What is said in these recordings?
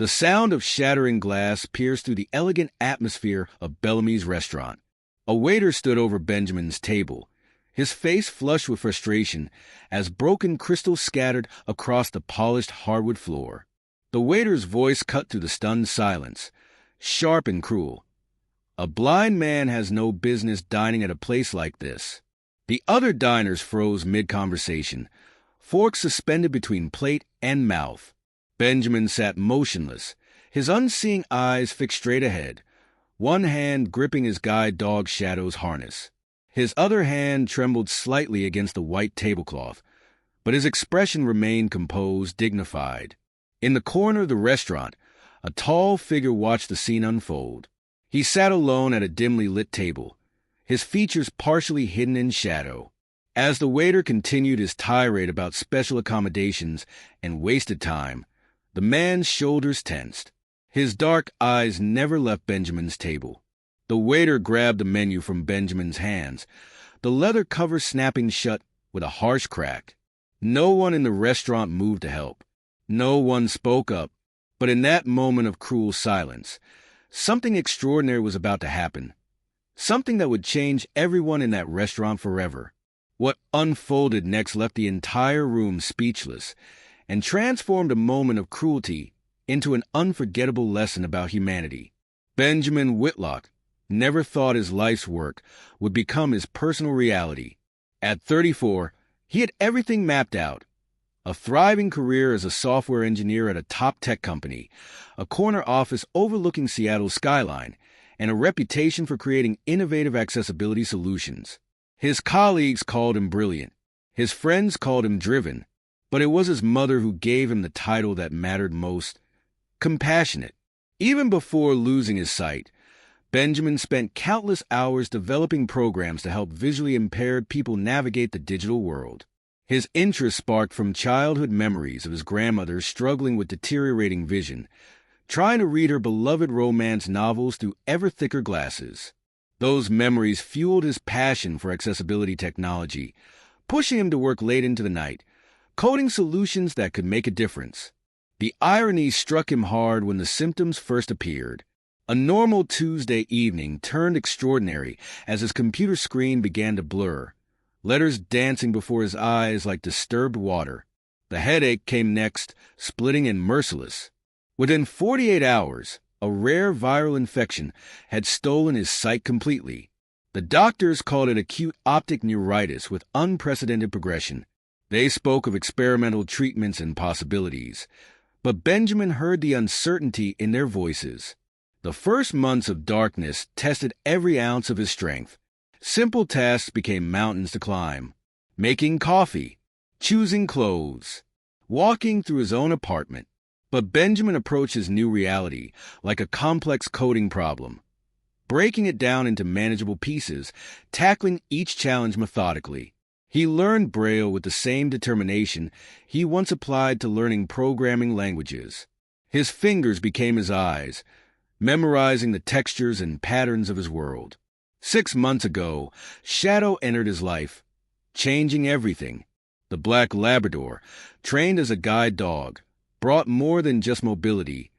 The sound of shattering glass pierced through the elegant atmosphere of Bellamy's restaurant. A waiter stood over Benjamin's table, his face flushed with frustration as broken crystals scattered across the polished hardwood floor. The waiter's voice cut through the stunned silence, sharp and cruel. "A blind man has no business dining at a place like this." The other diners froze mid-conversation, forks suspended between plate and mouth. Benjamin sat motionless, his unseeing eyes fixed straight ahead, one hand gripping his guide dog Shadow's harness. His other hand trembled slightly against the white tablecloth, but his expression remained composed, dignified. In the corner of the restaurant, a tall figure watched the scene unfold. He sat alone at a dimly lit table, his features partially hidden in shadow. As the waiter continued his tirade about special accommodations and wasted time, the man's shoulders tensed. His dark eyes never left Benjamin's table. The waiter grabbed the menu from Benjamin's hands, the leather cover snapping shut with a harsh crack. No one in the restaurant moved to help. No one spoke up. But in that moment of cruel silence, something extraordinary was about to happen. Something that would change everyone in that restaurant forever. What unfolded next left the entire room speechless and transformed a moment of cruelty into an unforgettable lesson about humanity. Benjamin Whitlock never thought his life's work would become his personal reality. At 34, he had everything mapped out. A thriving career as a software engineer at a top tech company, a corner office overlooking Seattle's skyline, and a reputation for creating innovative accessibility solutions. His colleagues called him brilliant. His friends called him driven. But it was his mother who gave him the title that mattered most: compassionate. Even before losing his sight, Benjamin spent countless hours developing programs to help visually impaired people navigate the digital world. His interest sparked from childhood memories of his grandmother struggling with deteriorating vision, trying to read her beloved romance novels through ever thicker glasses. Those memories fueled his passion for accessibility technology, pushing him to work late into the night, coding solutions that could make a difference. The irony struck him hard when the symptoms first appeared. A normal Tuesday evening turned extraordinary as his computer screen began to blur, letters dancing before his eyes like disturbed water. The headache came next, splitting and merciless. Within 48 hours, a rare viral infection had stolen his sight completely. The doctors called it acute optic neuritis with unprecedented progression. They spoke of experimental treatments and possibilities, but Benjamin heard the uncertainty in their voices. The first months of darkness tested every ounce of his strength. Simple tasks became mountains to climb. Making coffee, choosing clothes, walking through his own apartment. But Benjamin approached his new reality like a complex coding problem, breaking it down into manageable pieces, tackling each challenge methodically. He learned Braille with the same determination he once applied to learning programming languages. His fingers became his eyes, memorizing the textures and patterns of his world. 6 months ago, Shadow entered his life, changing everything. The black Labrador, trained as a guide dog, brought more than just mobility.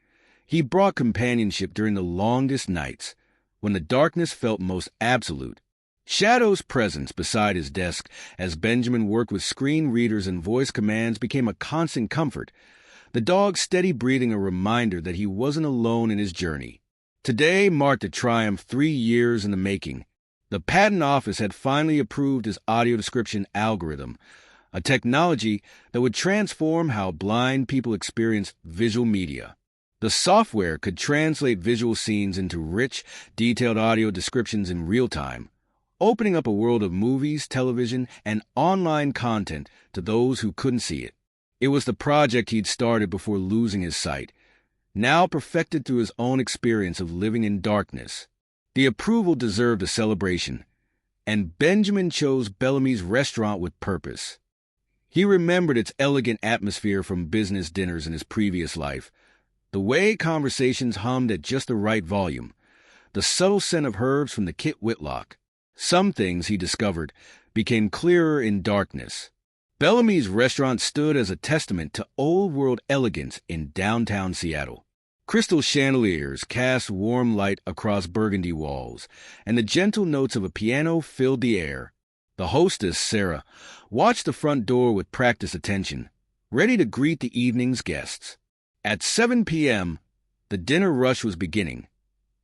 He brought companionship during the longest nights, when the darkness felt most absolute. Shadow's presence beside his desk as Benjamin worked with screen readers and voice commands became a constant comfort, the dog's steady breathing a reminder that he wasn't alone in his journey. Today marked a triumph 3 years in the making. The patent office had finally approved his audio description algorithm, a technology that would transform how blind people experience visual media. The software could translate visual scenes into rich, detailed audio descriptions in real time, opening up a world of movies, television, and online content to those who couldn't see it. It was the project he'd started before losing his sight, now perfected through his own experience of living in darkness. The approval deserved a celebration, and Benjamin chose Bellamy's restaurant with purpose. He remembered its elegant atmosphere from business dinners in his previous life, the way conversations hummed at just the right volume, the subtle scent of herbs from the Kit Whitlock. Some things, he discovered, became clearer in darkness. Bellamy's restaurant stood as a testament to old-world elegance in downtown Seattle. Crystal chandeliers cast warm light across burgundy walls, and the gentle notes of a piano filled the air. The hostess, Sarah, watched the front door with practiced attention, ready to greet the evening's guests. At 7 p.m., the dinner rush was beginning,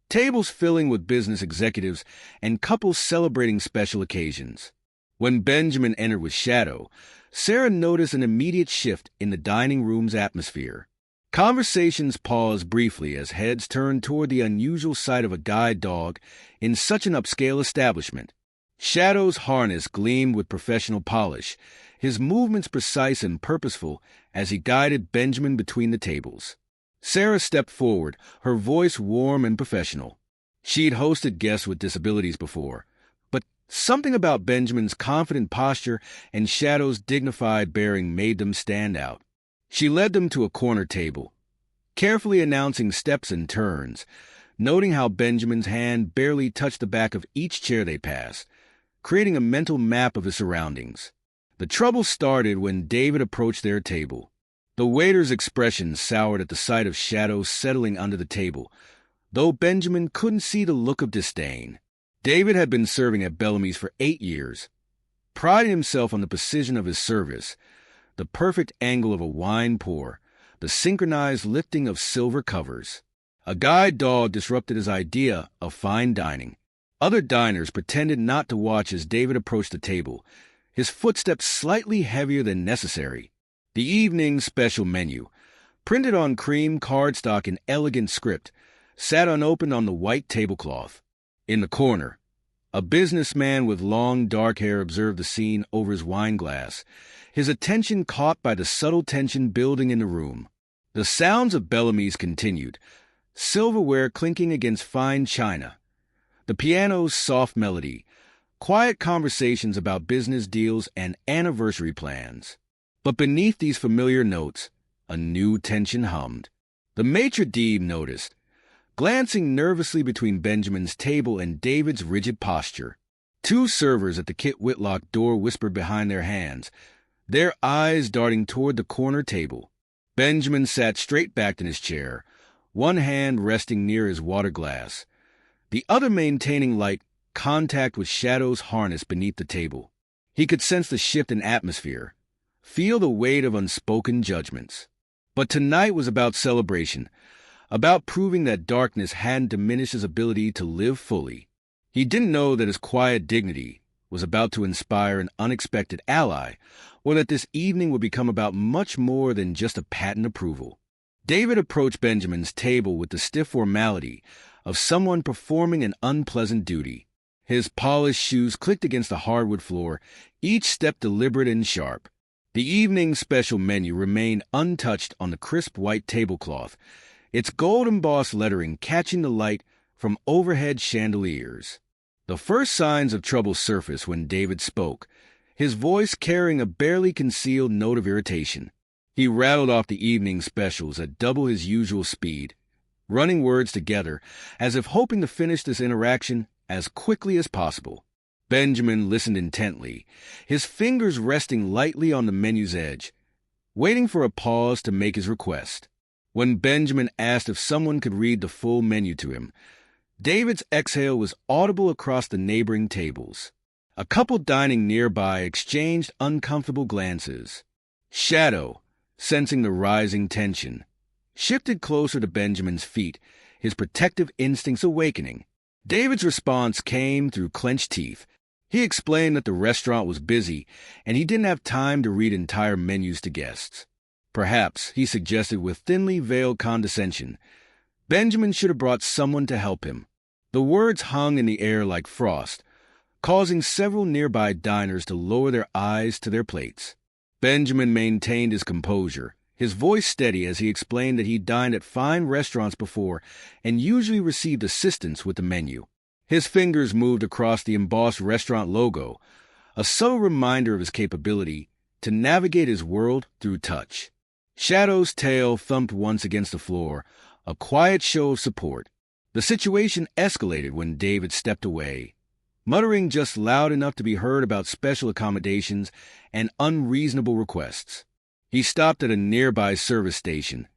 tables filling with business executives and couples celebrating special occasions. When Benjamin entered with Shadow, Sarah noticed an immediate shift in the dining room's atmosphere. Conversations paused briefly as heads turned toward the unusual sight of a guide dog in such an upscale establishment. Shadow's harness gleamed with professional polish, his movements precise and purposeful as he guided Benjamin between the tables. Sarah stepped forward, her voice warm and professional. She'd hosted guests with disabilities before, but something about Benjamin's confident posture and Shadow's dignified bearing made them stand out. She led them to a corner table, carefully announcing steps and turns, noting how Benjamin's hand barely touched the back of each chair they passed, creating a mental map of his surroundings. The trouble started when David approached their table. The waiter's expression soured at the sight of Shadow settling under the table, though Benjamin couldn't see the look of disdain. David had been serving at Bellamy's for 8 years, priding himself on the precision of his service, the perfect angle of a wine pour, the synchronized lifting of silver covers. A guide dog disrupted his idea of fine dining. Other diners pretended not to watch as David approached the table, his footsteps slightly heavier than necessary. The evening's special menu, printed on cream cardstock in elegant script, sat unopened on the white tablecloth. In the corner, a businessman with long dark hair observed the scene over his wine glass, his attention caught by the subtle tension building in the room. The sounds of Bellamy's continued, silverware clinking against fine china, the piano's soft melody, quiet conversations about business deals and anniversary plans. But beneath these familiar notes, a new tension hummed. The maitre d' noticed, glancing nervously between Benjamin's table and David's rigid posture. Two servers at the Kit Whitlock door whispered behind their hands, their eyes darting toward the corner table. Benjamin sat straight-backed in his chair, one hand resting near his water glass, the other maintaining light contact with Shadow's harness beneath the table. He could sense the shift in atmosphere, feel the weight of unspoken judgments. But tonight was about celebration, about proving that darkness hadn't diminished his ability to live fully. He didn't know that his quiet dignity was about to inspire an unexpected ally, or that this evening would become about much more than just a patent approval. David approached Benjamin's table with the stiff formality of someone performing an unpleasant duty. His polished shoes clicked against the hardwood floor, each step deliberate and sharp. The evening's special menu remained untouched on the crisp white tablecloth, its gold-embossed lettering catching the light from overhead chandeliers. The first signs of trouble surfaced when David spoke, his voice carrying a barely concealed note of irritation. He rattled off the evening specials at double his usual speed, running words together as if hoping to finish this interaction as quickly as possible. Benjamin listened intently, his fingers resting lightly on the menu's edge, waiting for a pause to make his request. When Benjamin asked if someone could read the full menu to him, David's exhale was audible across the neighboring tables. A couple dining nearby exchanged uncomfortable glances. Shadow, sensing the rising tension, shifted closer to Benjamin's feet, his protective instincts awakening. David's response came through clenched teeth. He explained that the restaurant was busy and he didn't have time to read entire menus to guests. Perhaps, he suggested with thinly veiled condescension, Benjamin should have brought someone to help him. The words hung in the air like frost, causing several nearby diners to lower their eyes to their plates. Benjamin maintained his composure, his voice steady as he explained that he dined at fine restaurants before and usually received assistance with the menu. His fingers moved across the embossed restaurant logo, a subtle reminder of his capability to navigate his world through touch. Shadow's tail thumped once against the floor, a quiet show of support. The situation escalated when David stepped away, muttering just loud enough to be heard about special accommodations and unreasonable requests. He stopped at a nearby service station,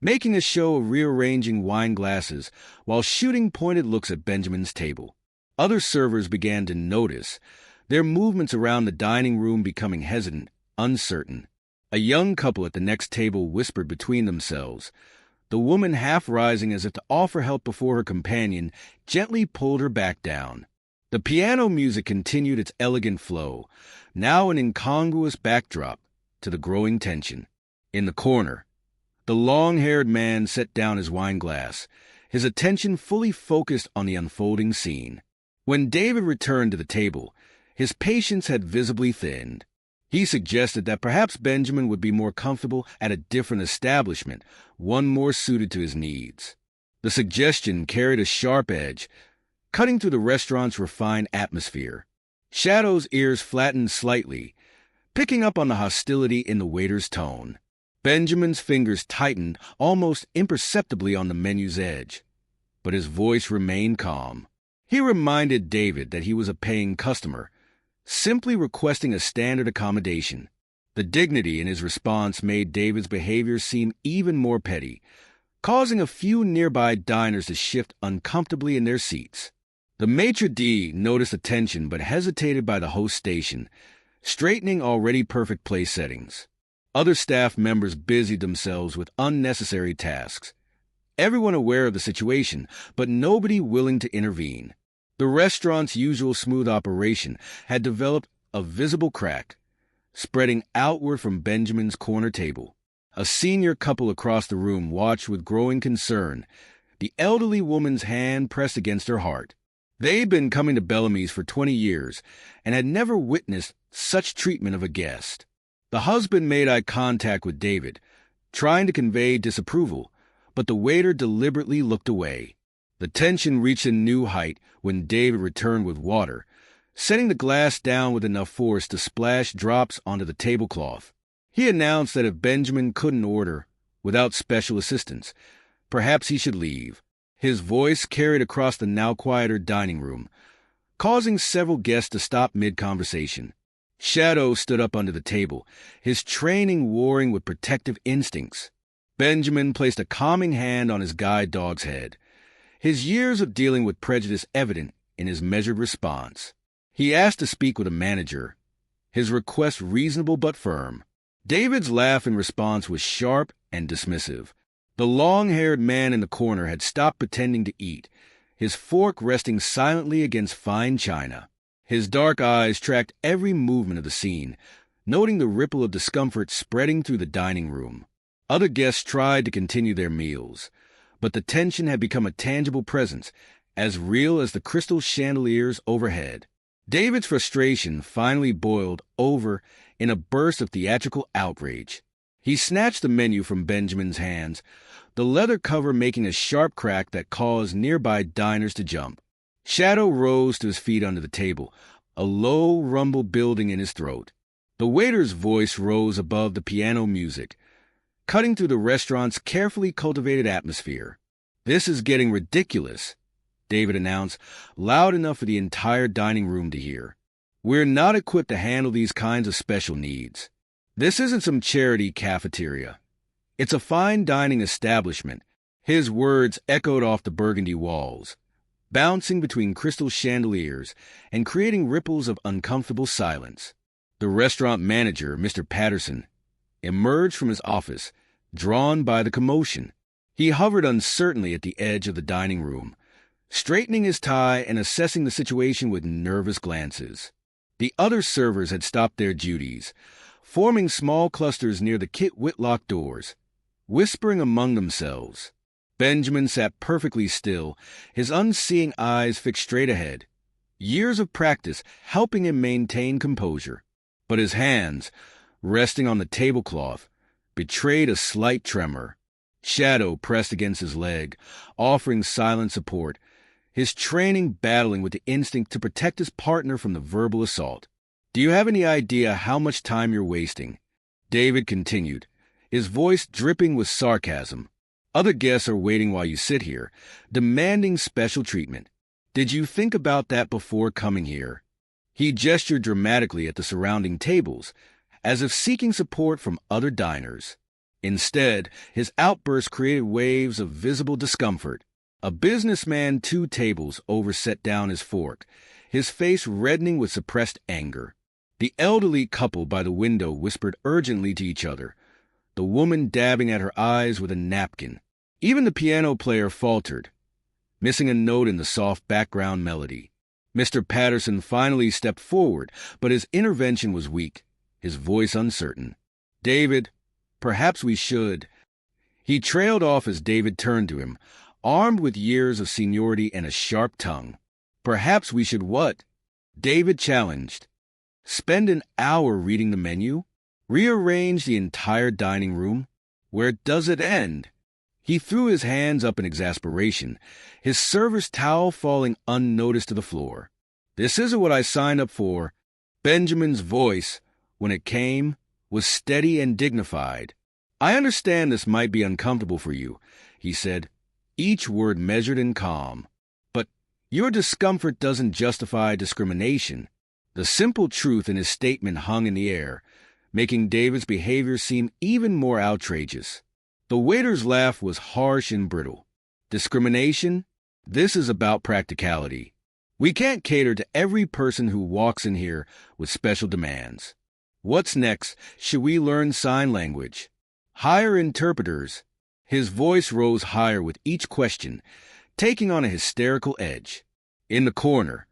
making a show of rearranging wine glasses while shooting pointed looks at Benjamin's table. Other servers began to notice, their movements around the dining room becoming hesitant, uncertain. A young couple at the next table whispered between themselves. The woman, half rising as if to offer help before her companion, gently pulled her back down. The piano music continued its elegant flow, now an incongruous backdrop to the growing tension. In the corner, the long-haired man set down his wine glass, his attention fully focused on the unfolding scene. When David returned to the table, his patience had visibly thinned. He suggested that perhaps Benjamin would be more comfortable at a different establishment, one more suited to his needs. The suggestion carried a sharp edge, cutting through the restaurant's refined atmosphere. Shadow's ears flattened slightly, picking up on the hostility in the waiter's tone. Benjamin's fingers tightened almost imperceptibly on the menu's edge, but his voice remained calm. He reminded David that he was a paying customer, simply requesting a standard accommodation. The dignity in his response made David's behavior seem even more petty, causing a few nearby diners to shift uncomfortably in their seats. The maitre d' noticed the tension but hesitated by the host station, straightening already perfect place settings. Other staff members busied themselves with unnecessary tasks, everyone aware of the situation, but nobody willing to intervene. The restaurant's usual smooth operation had developed a visible crack, spreading outward from Benjamin's corner table. A senior couple across the room watched with growing concern, the elderly woman's hand pressed against her heart. They'd been coming to Bellamy's for 20 years and had never witnessed such treatment of a guest. The husband made eye contact with David, trying to convey disapproval, but the waiter deliberately looked away. The tension reached a new height when David returned with water, setting the glass down with enough force to splash drops onto the tablecloth. He announced that if Benjamin couldn't order without special assistance, perhaps he should leave. His voice carried across the now quieter dining room, causing several guests to stop mid-conversation. Shadow stood up under the table, his training warring with protective instincts. Benjamin placed a calming hand on his guide dog's head, his years of dealing with prejudice evident in his measured response. He asked to speak with a manager, his request reasonable but firm. David's laugh in response was sharp and dismissive. The long-haired man in the corner had stopped pretending to eat, his fork resting silently against fine china. His dark eyes tracked every movement of the scene, noting the ripple of discomfort spreading through the dining room. Other guests tried to continue their meals, but the tension had become a tangible presence, as real as the crystal chandeliers overhead. David's frustration finally boiled over in a burst of theatrical outrage. He snatched the menu from Benjamin's hands, the leather cover making a sharp crack that caused nearby diners to jump. Shadow rose to his feet under the table, a low rumble building in his throat. The waiter's voice rose above the piano music, cutting through the restaurant's carefully cultivated atmosphere. "This is getting ridiculous," David announced, loud enough for the entire dining room to hear. "We're not equipped to handle these kinds of special needs. This isn't some charity cafeteria. It's a fine dining establishment." His words echoed off the burgundy walls, bouncing between crystal chandeliers and creating ripples of uncomfortable silence. The restaurant manager, Mr. Patterson, emerged from his office, drawn by the commotion. He hovered uncertainly at the edge of the dining room, straightening his tie and assessing the situation with nervous glances. The other servers had stopped their duties, forming small clusters near the Kit Whitlock doors, whispering among themselves. Benjamin sat perfectly still, his unseeing eyes fixed straight ahead, years of practice helping him maintain composure. But his hands, resting on the tablecloth, betrayed a slight tremor. Shadow pressed against his leg, offering silent support, his training battling with the instinct to protect his partner from the verbal assault. "Do you have any idea how much time you're wasting?" David continued, his voice dripping with sarcasm. "Other guests are waiting while you sit here, demanding special treatment. Did you think about that before coming here?" He gestured dramatically at the surrounding tables, as if seeking support from other diners. Instead, his outburst created waves of visible discomfort. A businessman 2 tables over set down his fork, his face reddening with suppressed anger. The elderly couple by the window whispered urgently to each other, the woman dabbing at her eyes with a napkin. Even the piano player faltered, missing a note in the soft background melody. Mr. Patterson finally stepped forward, but his intervention was weak, his voice uncertain. "David, perhaps we should." He trailed off as David turned to him, armed with years of seniority and a sharp tongue. "Perhaps we should what?" David challenged. "Spend an hour reading the menu? Rearrange the entire dining room? Where does it end?" He threw his hands up in exasperation, his server's towel falling unnoticed to the floor. "This isn't what I signed up for." Benjamin's voice, when it came, was steady and dignified. "I understand this might be uncomfortable for you," he said, each word measured and calm. "But your discomfort doesn't justify discrimination." The simple truth in his statement hung in the air, making David's behavior seem even more outrageous. The waiter's laugh was harsh and brittle. "Discrimination? This is about practicality. We can't cater to every person who walks in here with special demands. What's next? Should we learn sign language? Hire interpreters?" His voice rose higher with each question, taking on a hysterical edge. In the corner,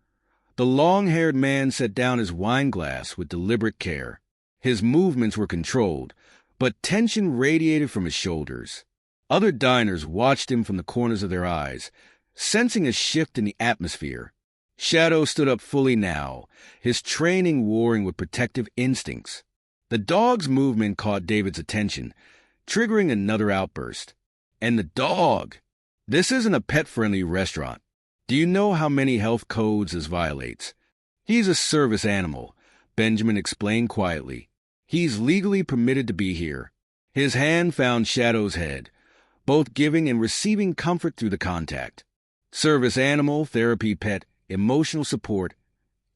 the long-haired man set down his wine glass with deliberate care. His movements were controlled, but tension radiated from his shoulders. Other diners watched him from the corners of their eyes, sensing a shift in the atmosphere. Shadow stood up fully now, his training warring with protective instincts. The dog's movement caught David's attention, triggering another outburst. "And the dog! This isn't a pet-friendly restaurant. Do you know how many health codes this violates?" "He's a service animal," Benjamin explained quietly. "He's legally permitted to be here." His hand found Shadow's head, both giving and receiving comfort through the contact. Service animal, therapy pet, emotional support.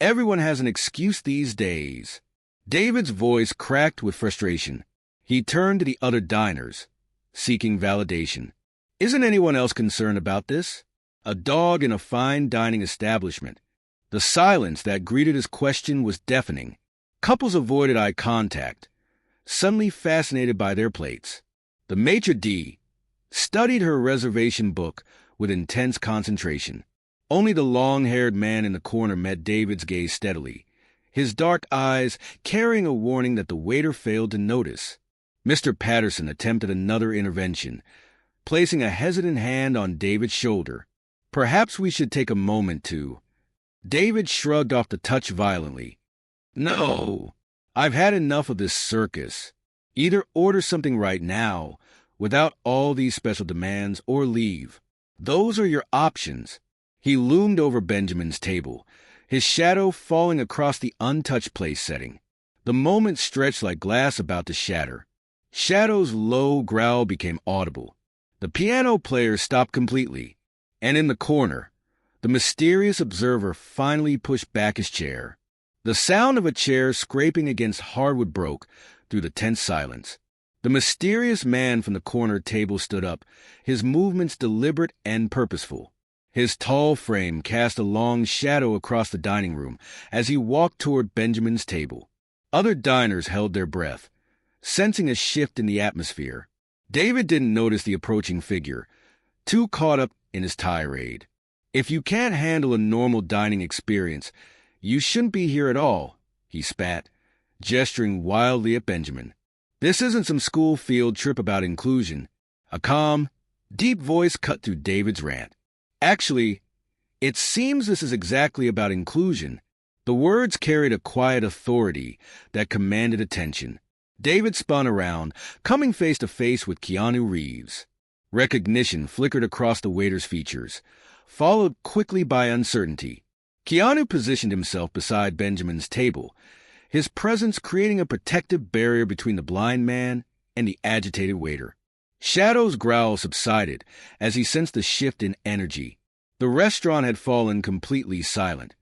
Everyone has an excuse these days. David's voice cracked with frustration. He turned to the other diners, seeking validation. "Isn't anyone else concerned about this?" A dog in a fine dining establishment. The silence that greeted his question was deafening. Couples avoided eye contact, suddenly fascinated by their plates. The maitre d' studied her reservation book with intense concentration. Only the long-haired man in the corner met David's gaze steadily, his dark eyes carrying a warning that the waiter failed to notice. Mr. Patterson attempted another intervention, placing a hesitant hand on David's shoulder. "Perhaps we should take a moment to—" David shrugged off the touch violently. "No, I've had enough of this circus. Either order something right now, without all these special demands, or leave. Those are your options." He loomed over Benjamin's table, his shadow falling across the untouched place setting. The moment stretched like glass about to shatter. Shadow's low growl became audible. The piano player stopped completely, and in the corner, the mysterious observer finally pushed back his chair. The sound of a chair scraping against hardwood broke through the tense silence. The mysterious man from the corner table stood up, his movements deliberate and purposeful. His tall frame cast a long shadow across the dining room as he walked toward Benjamin's table. Other diners held their breath, sensing a shift in the atmosphere. David didn't notice the approaching figure, too caught up in his tirade. "If you can't handle a normal dining experience, you shouldn't be here at all," he spat, gesturing wildly at Benjamin. "This isn't some school field trip about inclusion." A calm, deep voice cut through David's rant. "Actually, it seems this is exactly about inclusion." The words carried a quiet authority that commanded attention. David spun around, coming face to face with Keanu Reeves. Recognition flickered across the waiter's features, followed quickly by uncertainty. Keanu positioned himself beside Benjamin's table, his presence creating a protective barrier between the blind man and the agitated waiter. Shadow's growl subsided as he sensed a shift in energy. The restaurant had fallen completely silent.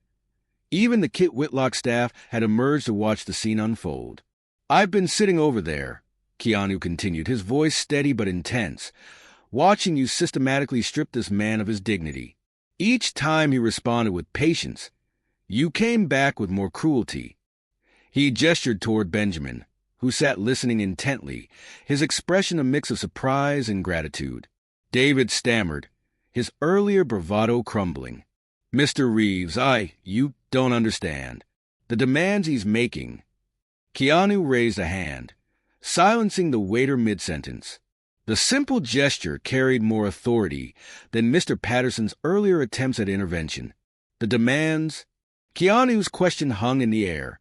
Even the Kit Whitlock staff had emerged to watch the scene unfold. "I've been sitting over there," Keanu continued, his voice steady but intense, watching you systematically strip this man of his dignity. Each time he responded with patience, you came back with more cruelty. He gestured toward Benjamin, who sat listening intently, his expression a mix of surprise and gratitude. David stammered, his earlier bravado crumbling. Mr. Reeves, you don't understand. The demands he's making. Keanu raised a hand, silencing the waiter mid-sentence. The simple gesture carried more authority than Mr. Patterson's earlier attempts at intervention. The demands? Keanu's question hung in the air.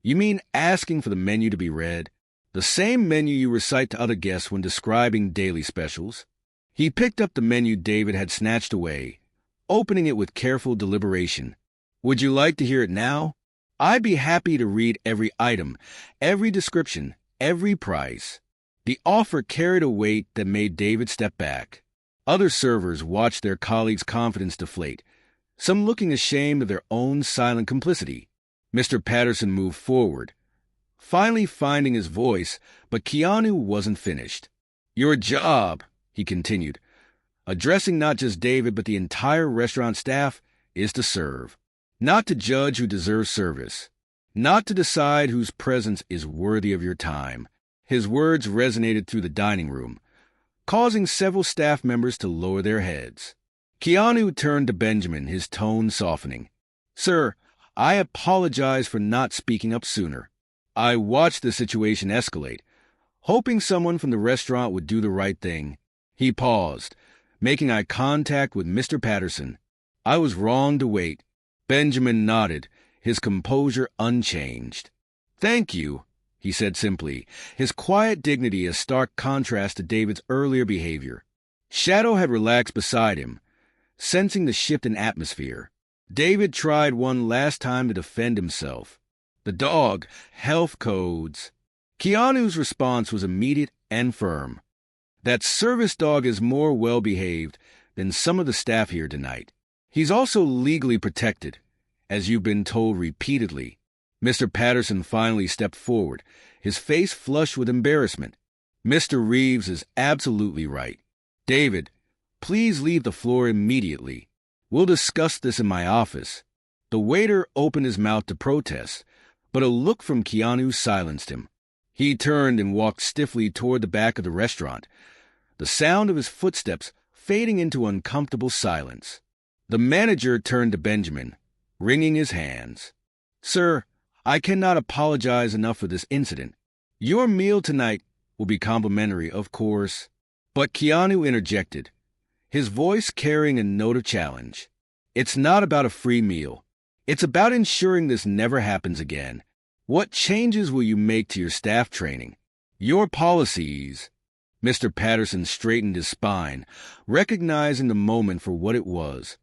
You mean asking for the menu to be read? The same menu you recite to other guests when describing daily specials? He picked up the menu David had snatched away, opening it with careful deliberation. Would you like to hear it now? I'd be happy to read every item, every description, every price. The offer carried a weight that made David step back. Other servers watched their colleagues' confidence deflate, some looking ashamed of their own silent complicity. Mr. Patterson moved forward, finally finding his voice, but Keanu wasn't finished. Your job, he continued, addressing not just David but the entire restaurant staff, is to serve. Not to judge who deserves service. Not to decide whose presence is worthy of your time. His words resonated through the dining room, causing several staff members to lower their heads. Keanu turned to Benjamin, his tone softening. Sir, I apologize for not speaking up sooner. I watched the situation escalate, hoping someone from the restaurant would do the right thing. He paused, making eye contact with Mr. Patterson. I was wrong to wait. Benjamin nodded, his composure unchanged. Thank you, he said simply, his quiet dignity a stark contrast to David's earlier behavior. Shadow had relaxed beside him, sensing the shift in atmosphere. David tried one last time to defend himself. The dog, health codes. Keanu's response was immediate and firm. That service dog is more well-behaved than some of the staff here tonight. He's also legally protected, as you've been told repeatedly. Mr. Patterson finally stepped forward, his face flushed with embarrassment. Mr. Reeves is absolutely right. David, please leave the floor immediately. We'll discuss this in my office. The waiter opened his mouth to protest, but a look from Keanu silenced him. He turned and walked stiffly toward the back of the restaurant, the sound of his footsteps fading into uncomfortable silence. The manager turned to Benjamin, wringing his hands. Sir, I cannot apologize enough for this incident. Your meal tonight will be complimentary, of course. But Keanu interjected, his voice carrying a note of challenge. It's not about a free meal. It's about ensuring this never happens again. What changes will you make to your staff training? Your policies? Mr. Patterson straightened his spine, recognizing the moment for what it was.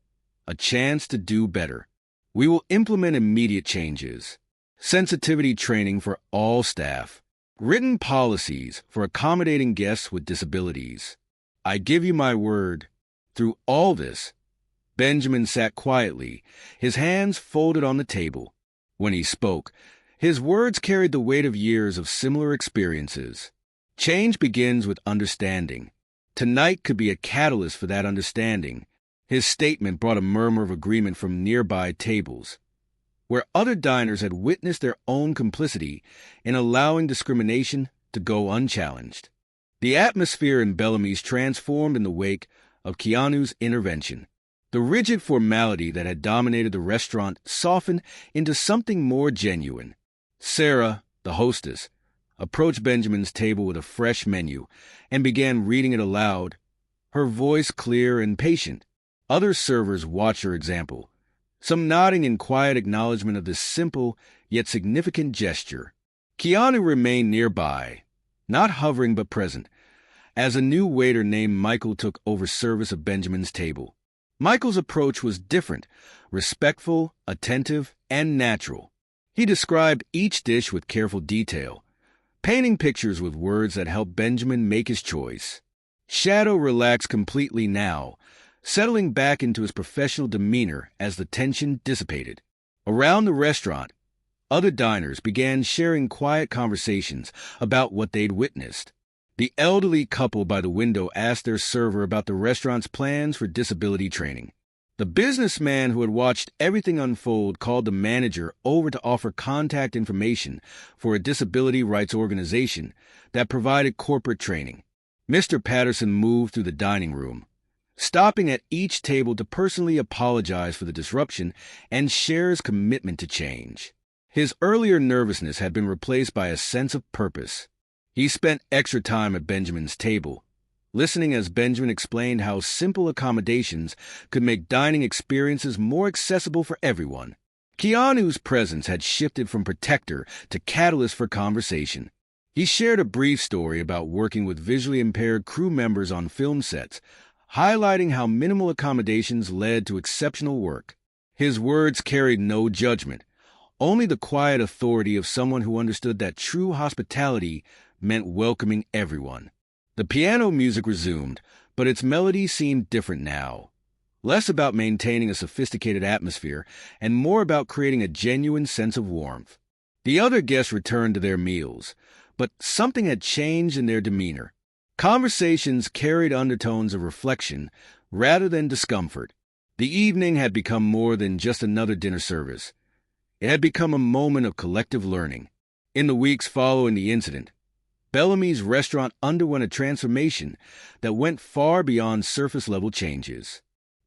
A chance to do better. We will implement immediate changes. Sensitivity training for all staff. Written policies for accommodating guests with disabilities. I give you my word. Through all this, Benjamin sat quietly, his hands folded on the table. When he spoke, his words carried the weight of years of similar experiences. Change begins with understanding. Tonight could be a catalyst for that understanding. His statement brought a murmur of agreement from nearby tables, where other diners had witnessed their own complicity in allowing discrimination to go unchallenged. The atmosphere in Bellamy's transformed in the wake of Keanu's intervention. The rigid formality that had dominated the restaurant softened into something more genuine. Sarah, the hostess, approached Benjamin's table with a fresh menu and began reading it aloud, her voice clear and patient. Other servers watched her example, some nodding in quiet acknowledgement of this simple yet significant gesture. Keanu remained nearby, not hovering but present, as a new waiter named Michael took over service of Benjamin's table. Michael's approach was different, respectful, attentive, and natural. He described each dish with careful detail, painting pictures with words that helped Benjamin make his choice. Shadow relaxed completely now, settling back into his professional demeanor as the tension dissipated. Around the restaurant, Other diners began sharing quiet conversations about what they'd witnessed. The elderly couple by the window asked their server about the restaurant's plans for disability training. The businessman who had watched everything unfold called the manager over to offer contact information for a disability rights organization that provided corporate training. Mr. Patterson moved through the dining room, stopping at each table to personally apologize for the disruption and share his commitment to change. His earlier nervousness had been replaced by a sense of purpose. He spent extra time at Benjamin's table, listening as Benjamin explained how simple accommodations could make dining experiences more accessible for everyone. Keanu's presence had shifted from protector to catalyst for conversation. He shared a brief story about working with visually impaired crew members on film sets, highlighting how minimal accommodations led to exceptional work. His words carried no judgment, only the quiet authority of someone who understood that true hospitality meant welcoming everyone. The piano music resumed, but its melody seemed different now. Less about maintaining a sophisticated atmosphere and more about creating a genuine sense of warmth. The other guests returned to their meals, but something had changed in their demeanor. Conversations carried undertones of reflection rather than discomfort. The evening had become more than just another dinner service. It had become a moment of collective learning. In the weeks following the incident, Bellamy's restaurant underwent a transformation that went far beyond surface-level changes.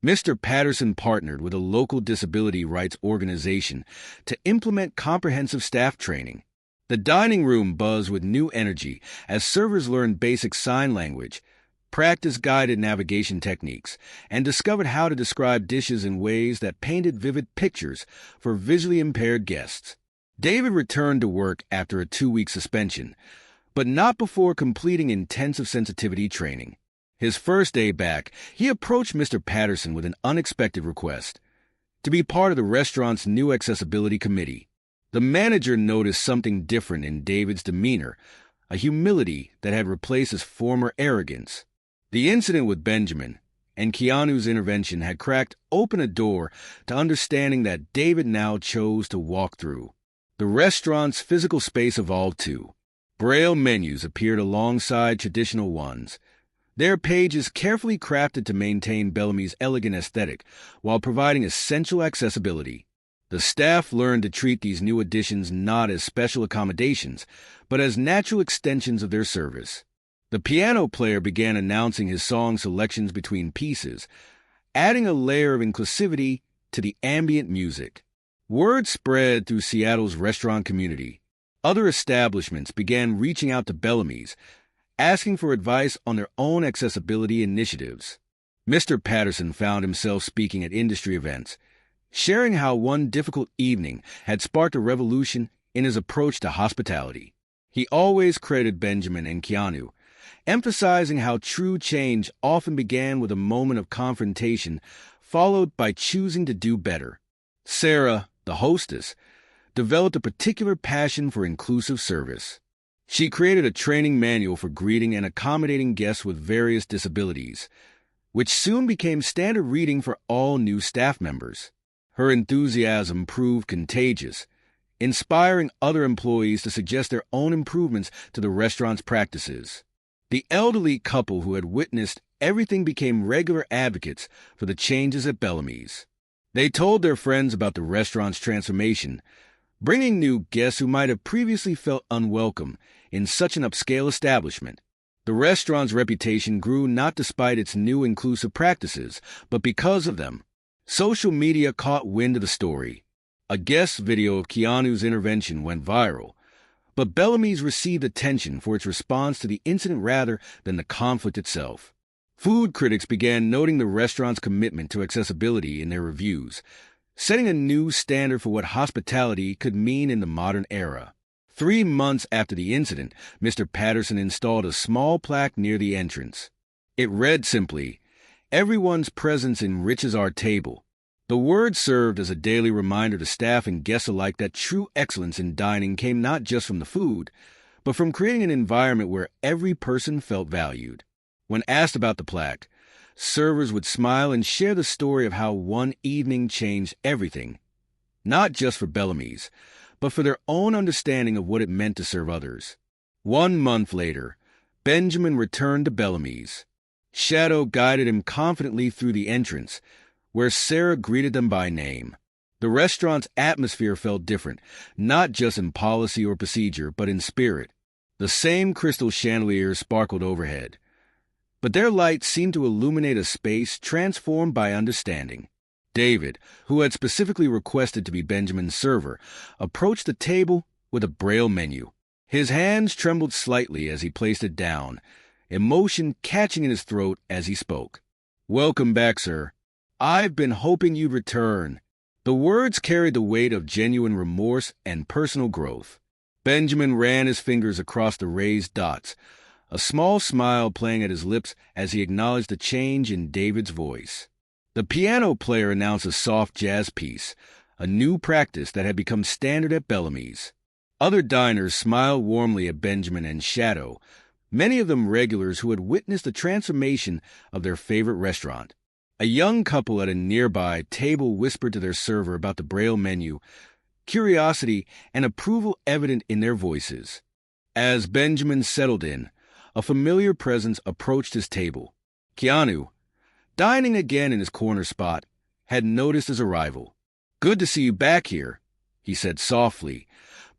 Mr. Patterson partnered with a local disability rights organization to implement comprehensive staff training. The dining room buzzed with new energy as servers learned basic sign language, practiced guided navigation techniques, and discovered how to describe dishes in ways that painted vivid pictures for visually impaired guests. David returned to work after a 2-week suspension, but not before completing intensive sensitivity training. His first day back, he approached Mr. Patterson with an unexpected request: to be part of the restaurant's new accessibility committee. The manager noticed something different in David's demeanor, a humility that had replaced his former arrogance. The incident with Benjamin and Keanu's intervention had cracked open a door to understanding that David now chose to walk through. The restaurant's physical space evolved too. Braille menus appeared alongside traditional ones, their pages carefully crafted to maintain Bellamy's elegant aesthetic while providing essential accessibility. The staff learned to treat these new additions not as special accommodations, but as natural extensions of their service. The piano player began announcing his song selections between pieces, adding a layer of inclusivity to the ambient music. Word spread through Seattle's restaurant community. Other establishments began reaching out to Bellamy's, asking for advice on their own accessibility initiatives. Mr. Patterson found himself speaking at industry events, sharing how one difficult evening had sparked a revolution in his approach to hospitality. He always credited Benjamin and Keanu, emphasizing how true change often began with a moment of confrontation followed by choosing to do better. Sarah, the hostess, developed a particular passion for inclusive service. She created a training manual for greeting and accommodating guests with various disabilities, which soon became standard reading for all new staff members. Her enthusiasm proved contagious, inspiring other employees to suggest their own improvements to the restaurant's practices. The elderly couple who had witnessed everything became regular advocates for the changes at Bellamy's. They told their friends about the restaurant's transformation, bringing new guests who might have previously felt unwelcome in such an upscale establishment. The restaurant's reputation grew not despite its new inclusive practices, but because of them. Social media caught wind of the story. A guest video of Keanu's intervention went viral, but Bellamy's received attention for its response to the incident rather than the conflict itself. Food critics began noting the restaurant's commitment to accessibility in their reviews, setting a new standard for what hospitality could mean in the modern era. 3 months after the incident, Mr. Patterson installed a small plaque near the entrance. It read simply, "Everyone's presence enriches our table." The word served as a daily reminder to staff and guests alike that true excellence in dining came not just from the food, but from creating an environment where every person felt valued. When asked about the plaque, servers would smile and share the story of how one evening changed everything, not just for Bellamy's, but for their own understanding of what it meant to serve others. 1 month later, Benjamin returned to Bellamy's. Shadow guided him confidently through the entrance, where Sarah greeted them by name. The restaurant's atmosphere felt different, not just in policy or procedure, but in spirit. The same crystal chandeliers sparkled overhead, but their light seemed to illuminate a space transformed by understanding. David, who had specifically requested to be Benjamin's server, approached the table with a braille menu. His hands trembled slightly as he placed it down, emotion catching in his throat as he spoke. "Welcome back, sir. I've been hoping you'd return." The words carried the weight of genuine remorse and personal growth. Benjamin ran his fingers across the raised dots, a small smile playing at his lips as he acknowledged the change in David's voice. The piano player announced a soft jazz piece, a new practice that had become standard at Bellamy's. Other diners smiled warmly at Benjamin and Shadow, many of them regulars who had witnessed the transformation of their favorite restaurant. A young couple at a nearby table whispered to their server about the braille menu, curiosity and approval evident in their voices. As Benjamin settled in, a familiar presence approached his table. Keanu, dining again in his corner spot, had noticed his arrival. "Good to see you back here," he said softly,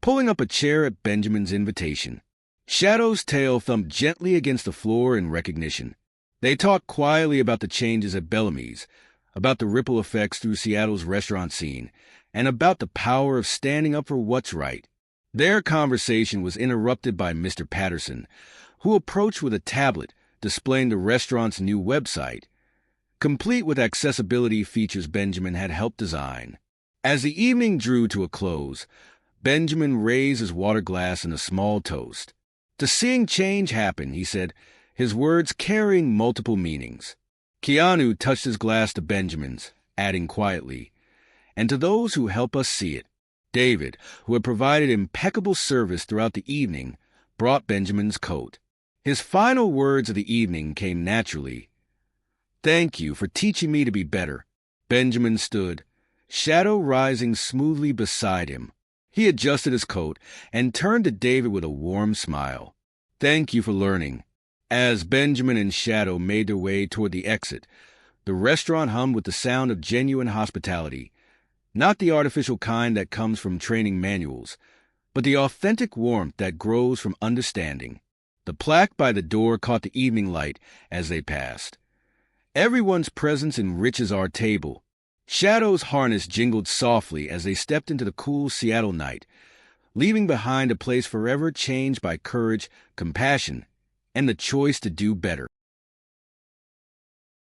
pulling up a chair at Benjamin's invitation. Shadow's tail thumped gently against the floor in recognition. They talked quietly about the changes at Bellamy's, about the ripple effects through Seattle's restaurant scene, and about the power of standing up for what's right. Their conversation was interrupted by Mr. Patterson, who approached with a tablet displaying the restaurant's new website, complete with accessibility features Benjamin had helped design. As the evening drew to a close, Benjamin raised his water glass in a small toast. "To seeing change happen," he said, his words carrying multiple meanings. Keanu touched his glass to Benjamin's, adding quietly, "And to those who help us see it." David, who had provided impeccable service throughout the evening, brought Benjamin's coat. His final words of the evening came naturally. "Thank you for teaching me to be better." Benjamin stood, Shadow rising smoothly beside him. He adjusted his coat and turned to David with a warm smile. "Thank you for learning." As Benjamin and Shadow made their way toward the exit, the restaurant hummed with the sound of genuine hospitality, not the artificial kind that comes from training manuals, but the authentic warmth that grows from understanding. The plaque by the door caught the evening light as they passed. "Everyone's presence enriches our table." Shadow's harness jingled softly as they stepped into the cool Seattle night, leaving behind a place forever changed by courage, compassion, and the choice to do better.